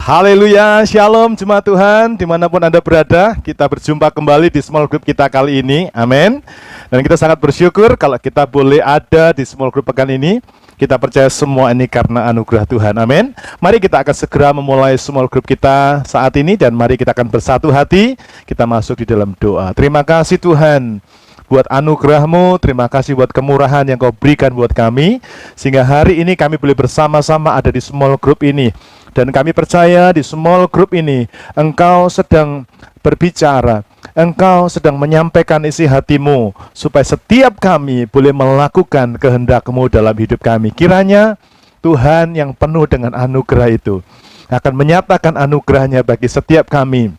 Haleluya, shalom jemaat Tuhan, dimanapun Anda berada, kita berjumpa kembali di small group kita kali ini, amin. Dan kita sangat bersyukur kalau kita boleh ada di small group pekan ini. Kita percaya semua ini karena anugerah Tuhan, amin. Mari kita akan segera memulai small group kita saat ini, dan mari kita akan bersatu hati, kita masuk di dalam doa. Terima kasih Tuhan buat anugerah-Mu, terima kasih buat kemurahan yang Kau berikan buat kami, sehingga hari ini kami boleh bersama-sama ada di small group ini. Dan kami percaya di small group ini Engkau sedang berbicara, Engkau sedang menyampaikan isi hati-Mu, supaya setiap kami boleh melakukan kehendak-Mu dalam hidup kami. Kiranya Tuhan yang penuh dengan anugerah itu akan menyatakan anugerah-Nya bagi setiap kami,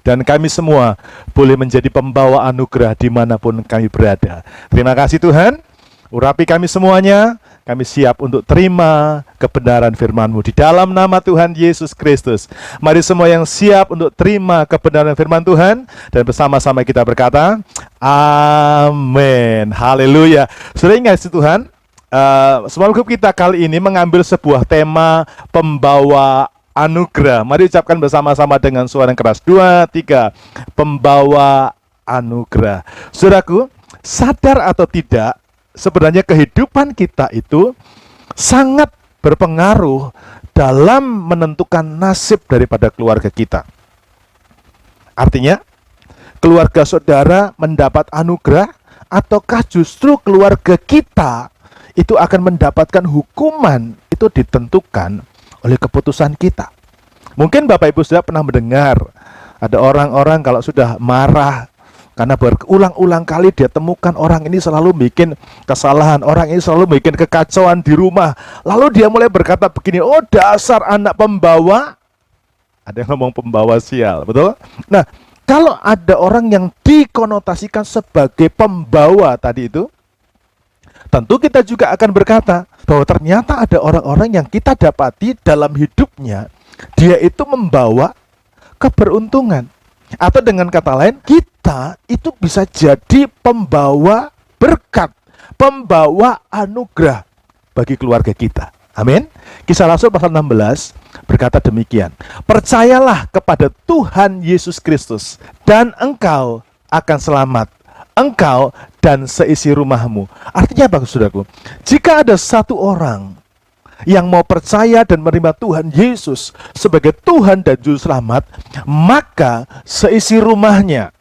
dan kami semua boleh menjadi pembawa anugerah dimanapun kami berada. Terima kasih Tuhan, urapi kami semuanya. Kami siap untuk terima kebenaran firman-Mu di dalam nama Tuhan Yesus Kristus. Mari semua yang siap untuk terima kebenaran firman Tuhan, dan bersama-sama kita berkata, amin. Haleluya. Sudah ingat Tuhan, small group kita kali ini mengambil sebuah tema pembawa anugerah. Mari ucapkan bersama-sama dengan suara yang keras. 2, 3. Pembawa anugerah. Saudaraku, sadar atau tidak, sebenarnya kehidupan kita itu sangat berpengaruh dalam menentukan nasib daripada keluarga kita. Artinya, keluarga saudara mendapat anugerah, ataukah justru keluarga kita itu akan mendapatkan hukuman, itu ditentukan oleh keputusan kita. Mungkin Bapak Ibu sudah pernah mendengar ada orang-orang kalau sudah marah karena berulang-ulang kali dia temukan orang ini selalu bikin kesalahan, orang ini selalu bikin kekacauan di rumah. Lalu dia mulai berkata begini, oh dasar anak pembawa, ada yang ngomong pembawa sial, betul? Nah, kalau ada orang yang dikonotasikan sebagai pembawa tadi itu, tentu kita juga akan berkata bahwa ternyata ada orang-orang yang kita dapati dalam hidupnya, dia itu membawa keberuntungan. Atau dengan kata lain, kita itu bisa jadi pembawa berkat, pembawa anugerah bagi keluarga kita. Amin. Kisah Rasul pasal 16 berkata demikian, percayalah kepada Tuhan Yesus Kristus, dan engkau akan selamat, engkau dan seisi rumahmu. Artinya apa, saudaraku? Jika ada satu orang yang mau percaya dan menerima Tuhan Yesus sebagai Tuhan dan Juru Selamat, maka seisi rumahnya,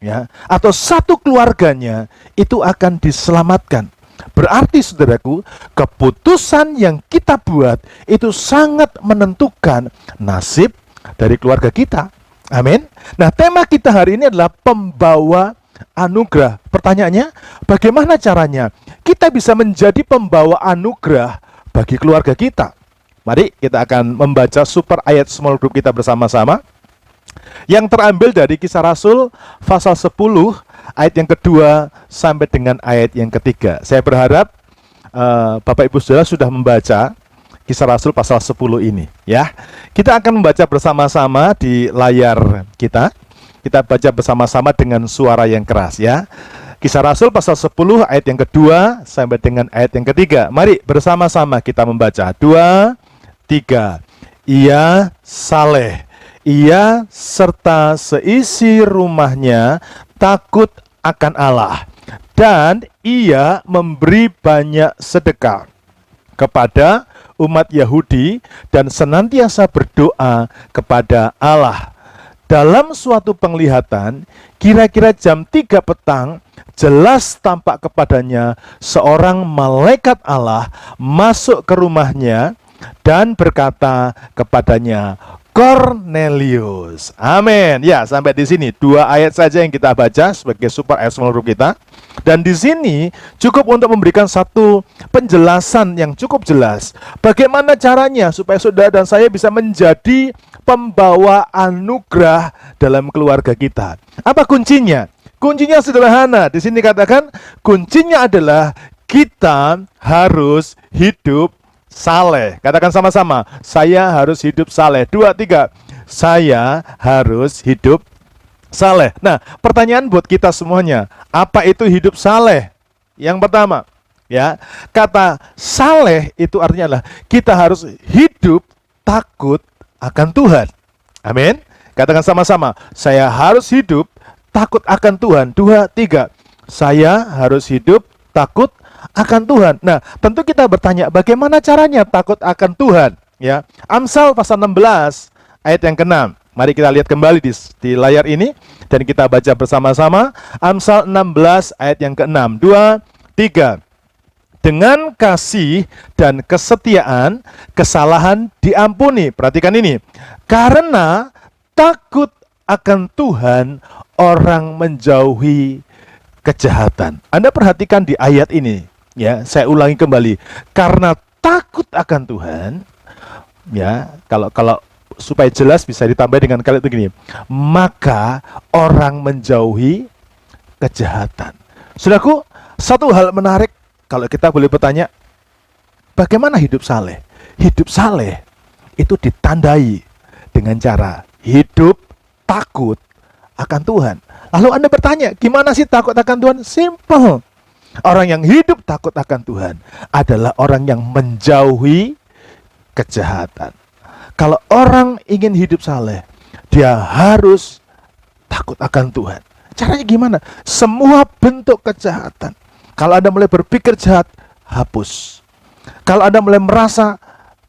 ya, atau satu keluarganya itu akan diselamatkan. Berarti saudaraku, keputusan yang kita buat itu sangat menentukan nasib dari keluarga kita. Amin. Nah, tema kita hari ini adalah pembawa anugerah. Pertanyaannya, bagaimana caranya kita bisa menjadi pembawa anugerah bagi keluarga kita? Mari kita akan membaca super ayat small group kita bersama-sama, yang terambil dari Kisah Rasul pasal 10 ayat yang kedua sampai dengan ayat yang ketiga. Saya berharap Bapak Ibu Saudara sudah membaca Kisah Rasul pasal 10 ini, ya. Kita akan membaca bersama-sama di layar kita. Kita baca bersama-sama dengan suara yang keras, ya. Kisah Rasul pasal 10 ayat yang kedua sampai dengan ayat yang ketiga. Mari bersama-sama kita membaca. 2, 3. Ia saleh, ia serta seisi rumahnya takut akan Allah, dan ia memberi banyak sedekah kepada umat Yahudi dan senantiasa berdoa kepada Allah. Dalam suatu penglihatan, kira-kira jam 3 petang, jelas tampak kepadanya seorang malaikat Allah masuk ke rumahnya dan berkata kepadanya, Cornelius. Amin. Ya, sampai di sini 2 ayat saja yang kita baca sebagai super ayat small group kita. Dan di sini cukup untuk memberikan satu penjelasan yang cukup jelas. Bagaimana caranya supaya saudara dan saya bisa menjadi pembawa anugerah dalam keluarga kita. Apa kuncinya? Kuncinya sederhana. Di sini katakan kuncinya adalah kita harus hidup saleh. Katakan sama-sama, saya harus hidup saleh. 2, 3. Saya harus hidup saleh. Nah, pertanyaan buat kita semuanya, apa itu hidup saleh? Yang pertama, ya, kata saleh itu artinya adalah kita harus hidup takut akan Tuhan. Amin. Katakan sama-sama, saya harus hidup takut akan Tuhan. 2, 3. Saya harus hidup takut akan Tuhan. Nah, tentu kita bertanya, bagaimana caranya takut akan Tuhan? Ya, Amsal pasal 16 ayat yang ke-6. Mari kita lihat kembali di layar ini dan kita baca bersama-sama. Amsal 16 ayat yang ke-6. 2, 3. Dengan kasih dan kesetiaan, kesalahan diampuni. Perhatikan ini. Karena takut akan Tuhan, orang menjauhi kejahatan. Anda perhatikan di ayat ini, ya, saya ulangi kembali. Karena takut akan Tuhan, ya, kalau supaya jelas bisa ditambah dengan kalimat begini. Maka orang menjauhi kejahatan. Saudaraku, satu hal menarik kalau kita boleh bertanya, bagaimana hidup saleh? Hidup saleh itu ditandai dengan cara hidup takut akan Tuhan. Lalu Anda bertanya, gimana sih takut akan Tuhan? Simple. Orang yang hidup takut akan Tuhan adalah orang yang menjauhi kejahatan. Kalau orang ingin hidup saleh, dia harus takut akan Tuhan. Caranya gimana? Semua bentuk kejahatan. Kalau Anda mulai berpikir jahat, hapus. Kalau Anda mulai merasa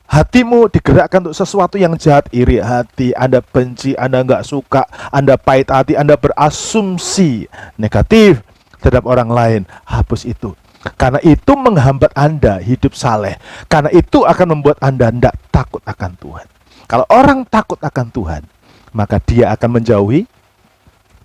hatimu digerakkan untuk sesuatu yang jahat, iri hati, Anda benci, Anda nggak suka, Anda pahit hati, Anda berasumsi negatif terhadap orang lain, hapus itu. Karena itu menghambat Anda hidup saleh. Karena itu akan membuat Anda tidak takut akan Tuhan. Kalau orang takut akan Tuhan, maka dia akan menjauhi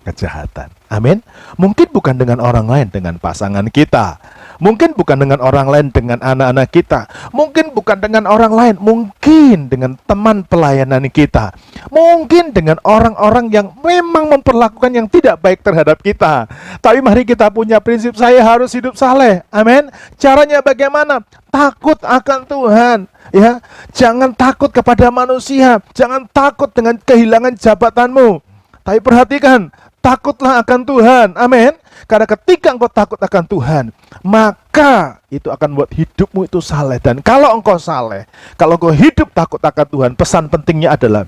kejahatan. Amin. Mungkin bukan dengan orang lain, dengan pasangan kita. Mungkin bukan dengan orang lain, dengan anak-anak kita. Mungkin bukan dengan orang lain, mungkin dengan teman pelayanan kita. Mungkin dengan orang-orang yang memang memperlakukan yang tidak baik terhadap kita. Tapi mari kita punya prinsip, saya harus hidup saleh. Amin. Caranya bagaimana? Takut akan Tuhan. Ya, jangan takut kepada manusia. Jangan takut dengan kehilangan jabatanmu. Tapi perhatikan, takutlah akan Tuhan. Amin. Karena ketika engkau takut akan Tuhan, maka itu akan membuat hidupmu itu saleh. Dan kalau engkau saleh, kalau engkau hidup takut akan Tuhan, pesan pentingnya adalah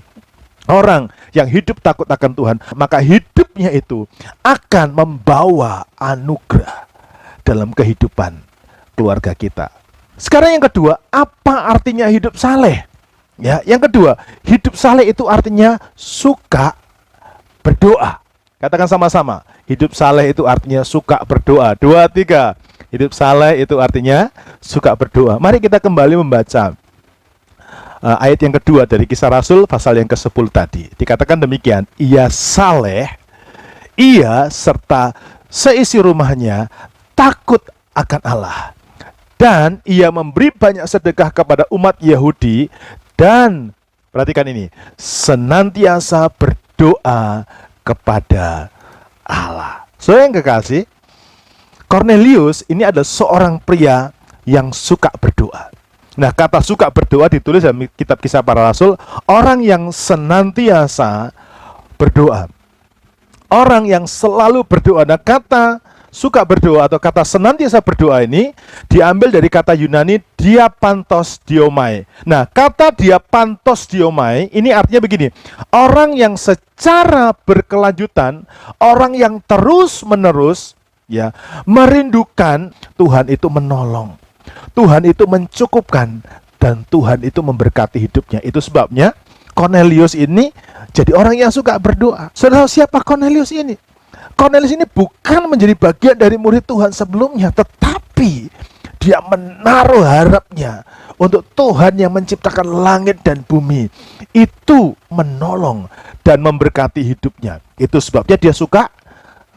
orang yang hidup takut akan Tuhan, maka hidupnya itu akan membawa anugerah dalam kehidupan keluarga kita. Sekarang yang kedua, apa artinya hidup saleh? Ya, yang kedua, hidup saleh itu artinya suka berdoa. Katakan sama-sama, hidup saleh itu artinya suka berdoa. 2, 3. Hidup saleh itu artinya suka berdoa. Mari kita kembali membaca ayat yang kedua dari Kisah Rasul pasal yang ke-10 tadi. Dikatakan demikian, ia saleh, ia serta seisi rumahnya takut akan Allah. Dan ia memberi banyak sedekah kepada umat Yahudi. Dan, perhatikan ini, senantiasa berdoa kepada Allah. Saudara yang kekasih, Cornelius ini adalah seorang pria yang suka berdoa. Nah, kata suka berdoa ditulis dalam kitab Kisah Para Rasul, orang yang senantiasa berdoa. Orang yang selalu berdoa. Nah, kata suka berdoa atau kata senantiasa berdoa ini diambil dari kata Yunani diapantos diomai. Nah, kata diapantos diomai ini artinya begini, orang yang secara berkelanjutan, orang yang terus-menerus ya merindukan Tuhan itu menolong, Tuhan itu mencukupkan, dan Tuhan itu memberkati hidupnya. Itu sebabnya Cornelius ini jadi orang yang suka berdoa. Saudara, siapa Cornelius ini? Cornelius ini bukan menjadi bagian dari murid Tuhan sebelumnya, tetapi dia menaruh harapnya untuk Tuhan yang menciptakan langit dan bumi itu menolong dan memberkati hidupnya. Itu sebabnya dia suka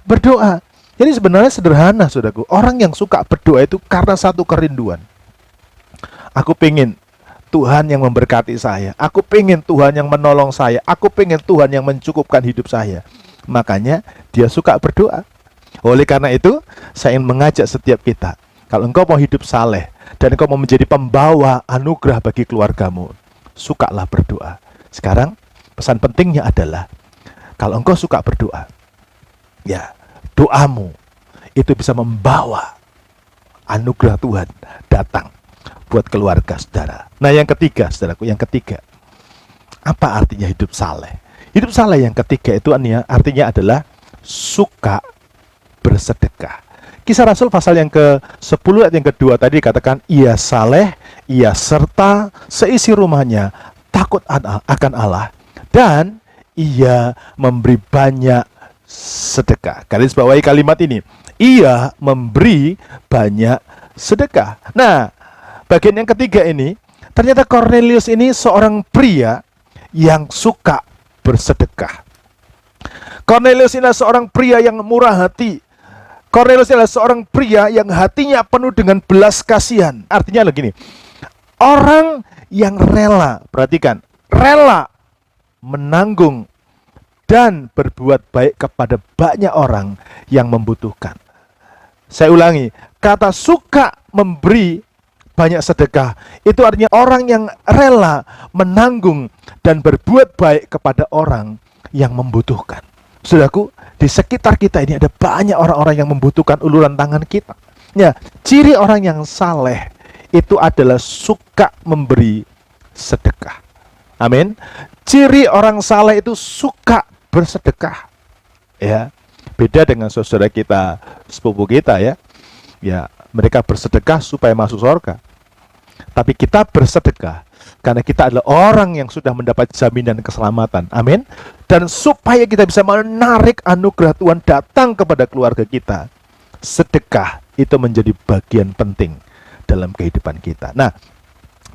berdoa. Jadi sebenarnya sederhana, saudaraku. Orang yang suka berdoa itu karena satu kerinduan. Aku pengen Tuhan yang memberkati saya. Aku pengen Tuhan yang menolong saya. Aku pengen Tuhan yang mencukupkan hidup saya. Makanya dia suka berdoa. Oleh karena itu, saya ingin mengajak setiap kita, kalau engkau mau hidup saleh dan engkau mau menjadi pembawa anugerah bagi keluargamu, sukalah berdoa. Sekarang pesan pentingnya adalah, kalau engkau suka berdoa, ya, doamu itu bisa membawa anugerah Tuhan datang buat keluarga saudara. Nah, yang ketiga, saudaraku, yang ketiga, Apa artinya hidup saleh? Hidup saleh yang ketiga itu artinya adalah suka bersedekah. Kisah Rasul pasal yang ke-10 ayat yang kedua tadi dikatakan, ia saleh, ia serta seisi rumahnya takut akan Allah, dan ia memberi banyak sedekah. Garis bawahi kalimat ini, ia memberi banyak sedekah. Nah, bagian yang ketiga ini, ternyata Cornelius ini seorang pria yang suka bersedekah. Cornelius ini adalah seorang pria yang murah hati. Cornelius adalah seorang pria yang hatinya penuh dengan belas kasihan. Artinya begini, orang yang rela, perhatikan, rela menanggung dan berbuat baik kepada banyak orang yang membutuhkan. Saya ulangi, kata suka memberi banyak sedekah, itu artinya orang yang rela menanggung dan berbuat baik kepada orang yang membutuhkan. Saudaraku, di sekitar kita ini ada banyak orang-orang yang membutuhkan uluran tangan kita. Ya, ciri orang yang saleh itu adalah suka memberi sedekah. Amin. Ciri orang saleh itu suka bersedekah. Ya, beda dengan saudara kita, sepupu kita ya. Ya, mereka bersedekah supaya masuk surga. Tapi kita bersedekah karena kita adalah orang yang sudah mendapat jaminan keselamatan. Amin. Dan supaya kita bisa menarik anugerah Tuhan datang kepada keluarga kita, sedekah itu menjadi bagian penting dalam kehidupan kita. Nah,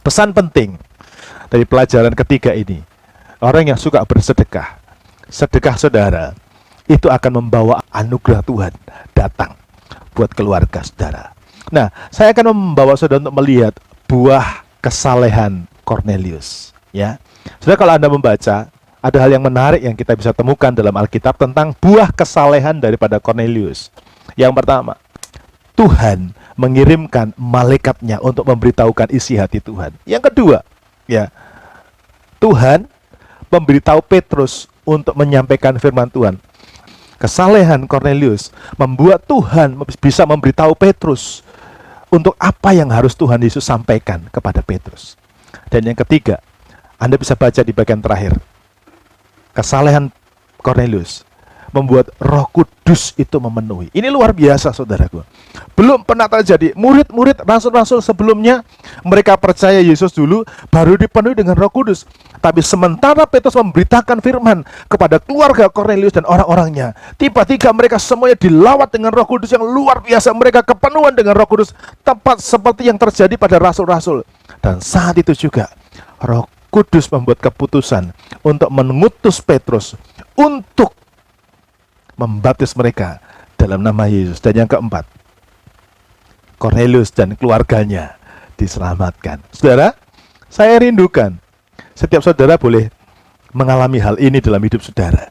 pesan penting dari pelajaran ketiga ini, orang yang suka bersedekah, sedekah saudara, itu akan membawa anugerah Tuhan datang buat keluarga saudara. Nah, saya akan membawa saudara untuk melihat buah kesalehan Cornelius. Ya, saudara, kalau Anda membaca, ada hal yang menarik yang kita bisa temukan dalam Alkitab tentang buah kesalehan daripada Cornelius. Yang pertama, Tuhan mengirimkan malaikatnya untuk memberitahukan isi hati Tuhan. Yang kedua, ya, Tuhan memberitahu Petrus untuk menyampaikan firman Tuhan. Kesalehan Cornelius membuat Tuhan bisa memberitahu Petrus untuk apa yang harus Tuhan Yesus sampaikan kepada Petrus. Dan yang ketiga, Anda bisa baca di bagian terakhir, kesalehan Cornelius membuat Roh Kudus itu memenuhi. Ini luar biasa, saudaraku. Belum pernah terjadi. Murid-murid rasul-rasul sebelumnya, mereka percaya Yesus dulu, baru dipenuhi dengan Roh Kudus. Tapi sementara Petrus memberitakan firman kepada keluarga Cornelius dan orang-orangnya, tiba-tiba mereka semuanya dilawat dengan Roh Kudus yang luar biasa. Mereka kepenuhan dengan Roh Kudus, tepat seperti yang terjadi pada rasul-rasul. Dan saat itu juga Roh Kudus membuat keputusan untuk mengutus Petrus untuk membaptis mereka dalam nama Yesus. Dan yang keempat, Cornelius dan keluarganya diselamatkan. Saudara, saya rindukan setiap saudara boleh mengalami hal ini dalam hidup saudara.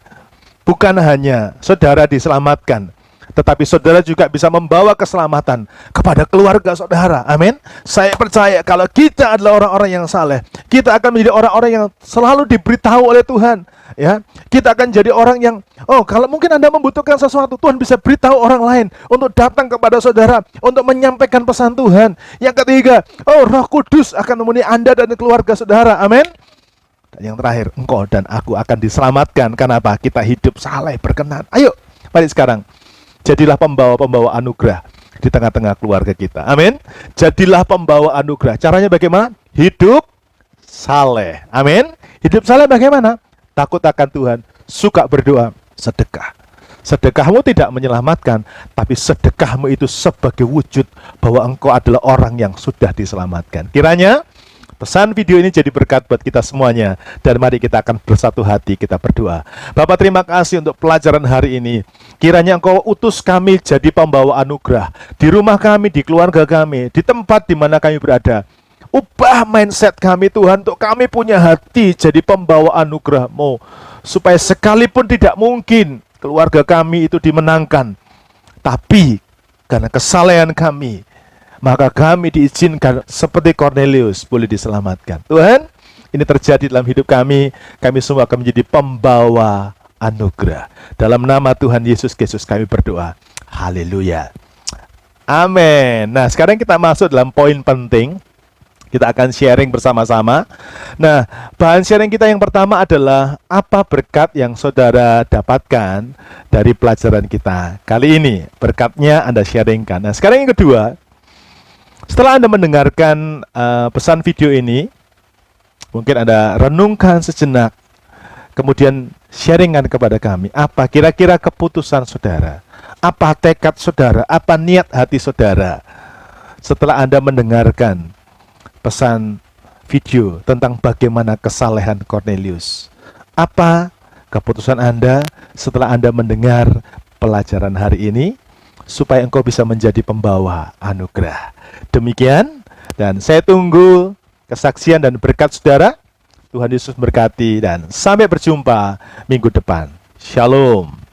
Bukan hanya saudara diselamatkan, tetapi saudara juga bisa membawa keselamatan kepada keluarga saudara. Amin. Saya percaya kalau kita adalah orang-orang yang saleh, kita akan menjadi orang-orang yang selalu diberitahu oleh Tuhan. Ya, kita akan jadi orang yang, kalau mungkin Anda membutuhkan sesuatu, Tuhan bisa beritahu orang lain untuk datang kepada saudara untuk menyampaikan pesan Tuhan. Yang ketiga, Roh Kudus akan memenuhi Anda dan keluarga saudara. Amin. Dan yang terakhir, engkau dan aku akan diselamatkan. Kenapa? Kita hidup saleh, berkenan. Ayo, mari sekarang jadilah pembawa-pembawa anugerah di tengah-tengah keluarga kita. Amin. Jadilah pembawa anugerah. Caranya bagaimana? Hidup saleh. Amin. Hidup saleh bagaimana? Takut akan Tuhan, suka berdoa, sedekah. Sedekahmu tidak menyelamatkan, tapi sedekahmu itu sebagai wujud bahwa engkau adalah orang yang sudah diselamatkan. Kiranya pesan video ini jadi berkat buat kita semuanya. Dan mari kita akan bersatu hati, kita berdoa. Bapak, terima kasih untuk pelajaran hari ini. Kiranya engkau utus kami jadi pembawa anugerah di rumah kami, di keluarga kami, di tempat di mana kami berada. Ubah mindset kami Tuhan, untuk kami punya hati jadi pembawa anugerah-Mu, supaya sekalipun tidak mungkin keluarga kami itu dimenangkan, tapi karena kesalehan kami, maka kami diizinkan seperti Cornelius boleh diselamatkan. Tuhan, ini terjadi dalam hidup kami semua akan menjadi pembawa anugerah. Dalam nama Tuhan Yesus Kristus kami berdoa. Haleluya. Amin. Nah, sekarang kita masuk dalam poin penting. Kita akan sharing bersama-sama. Nah, bahan sharing kita yang pertama adalah apa berkat yang saudara dapatkan dari pelajaran kita. Kali ini berkatnya Anda sharingkan. Nah, sekarang yang kedua, setelah Anda mendengarkan pesan video ini, mungkin Anda renungkan sejenak, kemudian sharingkan kepada kami, apa kira-kira keputusan saudara, apa tekad saudara, apa niat hati saudara setelah Anda mendengarkan pesan video tentang bagaimana kesalehan Cornelius. Apa keputusan Anda setelah Anda mendengar pelajaran hari ini, supaya engkau bisa menjadi pembawa anugerah. Demikian, dan saya tunggu kesaksian dan berkat saudara. Tuhan Yesus berkati dan sampai berjumpa minggu depan. Shalom.